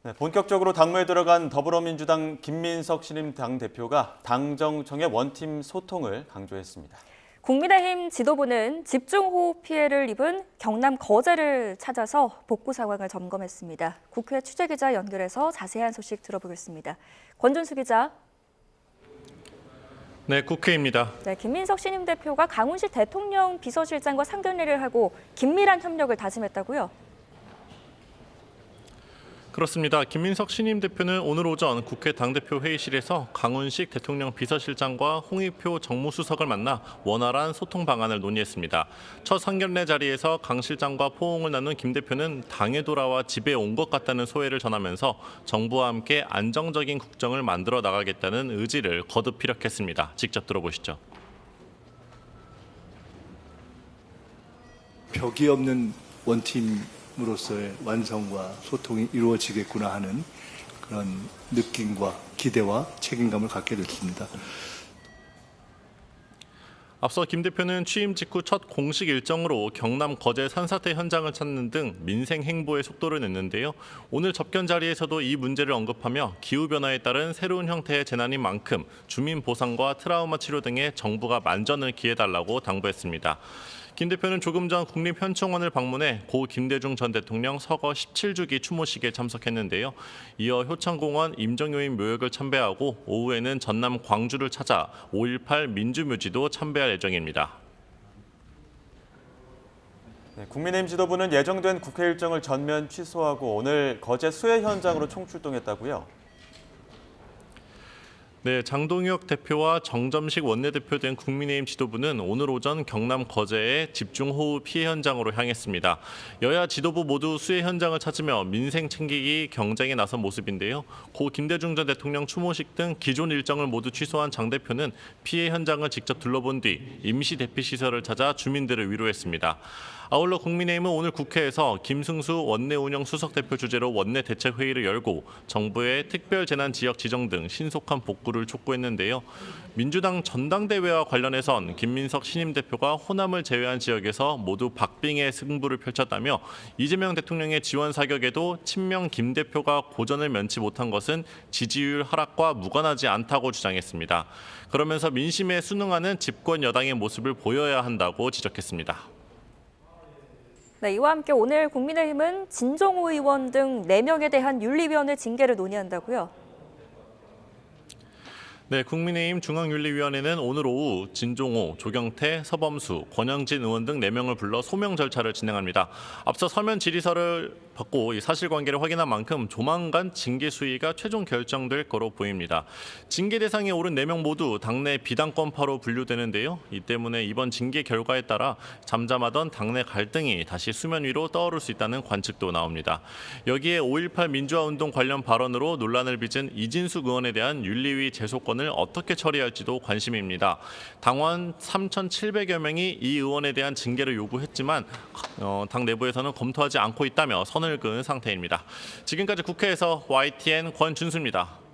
네, 본격적으로 당무에 들어간 더불어민주당 김민석 신임 당대표가 당정청의 원팀 소통을 강조했습니다. 국민의힘 지도부는 집중호우 피해를 입은 경남 거제를 찾아서 복구 상황을 점검했습니다. 국회 취재기자 연결해서 자세한 소식 들어보겠습니다. 권준수 기자. 네, 국회입니다. 네, 김민석 신임 대표가 강훈식 대통령 비서실장과 상견례를 하고 긴밀한 협력을 다짐했다고요? 그렇습니다. 김민석 신임 대표는 오늘 오전 국회 당대표 회의실에서 강훈식 대통령 비서실장과 홍익표 정무수석을 만나 원활한 소통 방안을 논의했습니다. 첫 상견례 자리에서 강 실장과 포옹을 나눈 김 대표는 당에 돌아와 집에 온 것 같다는 소회를 전하면서 정부와 함께 안정적인 국정을 만들어 나가겠다는 의지를 거듭 피력했습니다. 직접 들어보시죠. 벽이 없는 원팀으로서의 완성과 소통이 이루어지겠구나 하는 그런 느낌과 기대와 책임감을 갖게 됐습니다. 앞서 김 대표는 취임 직후 첫 공식 일정으로 경남 거제 산사태 현장을 찾는 등 민생 행보에 속도를 냈는데요. 오늘 접견 자리에서도 이 문제를 언급하며 기후변화에 따른 새로운 형태의 재난인 만큼 주민 보상과 트라우마 치료 등에 정부가 만전을 기해달라고 당부했습니다. 김 대표는 조금 전 국립현충원을 방문해 고 김대중 전 대통령 서거 17주기 추모식에 참석했는데요. 이어 효창공원 임정요인 묘역을 참배하고 오후에는 전남 광주를 찾아 5.18 민주묘지도 참배할 예정입니다. 네, 국민의힘 지도부는 예정된 국회 일정을 전면 취소하고 오늘 거제 수해 현장으로 총출동했다고요? 네, 장동혁 대표와 정점식 원내대표 등 국민의힘 지도부는 오늘 오전 경남 거제의 집중호우 피해 현장으로 향했습니다. 여야 지도부 모두 수해 현장을 찾으며 민생 챙기기 경쟁에 나선 모습인데요. 고 김대중 전 대통령 추모식 등 기존 일정을 모두 취소한 장 대표는 피해 현장을 직접 둘러본 뒤 임시 대피시설을 찾아 주민들을 위로했습니다. 아울러 국민의힘은 오늘 국회에서 김승수 원내운영 수석대표 주재로 원내대책회의를 열고 정부의 특별재난지역 지정 등 신속한 복구를 촉구했는데요. 민주당 전당대회와 관련해선 김민석 신임 대표가 호남을 제외한 지역에서 모두 박빙의 승부를 펼쳤다며 이재명 대통령의 지원 사격에도 친명 김 대표가 고전을 면치 못한 것은 지지율 하락과 무관하지 않다고 주장했습니다. 그러면서 민심에 순응하는 집권 여당의 모습을 보여야 한다고 지적했습니다. 네, 이와 함께 오늘 국민의힘은 진정호 의원 등 4명에 대한 윤리위원회 징계를 논의한다고요? 네, 국민의힘 중앙윤리위원회는 오늘 오후 진종호, 조경태, 서범수, 권영진 의원 등 4명을 불러 소명 절차를 진행합니다. 앞서 서면 질의서를 받고 이 사실관계를 확인한 만큼 조만간 징계 수위가 최종 결정될 거로 보입니다. 징계 대상에 오른 4명 모두 당내 비당권파로 분류되는데요. 이 때문에 이번 징계 결과에 따라 잠잠하던 당내 갈등이 다시 수면 위로 떠오를 수 있다는 관측도 나옵니다. 여기에 5.18 민주화운동 관련 발언으로 논란을 빚은 이진숙 의원에 대한 윤리위 제소권 을 어떻게 처리할지도 관심입니다. 당원 3,700여 명이 이 의원에 대한 징계를 요구했지만 당 내부에서는 검토하지 않고 있다며 선을 그은 상태입니다. 지금까지 국회에서 YTN 권준수입니다.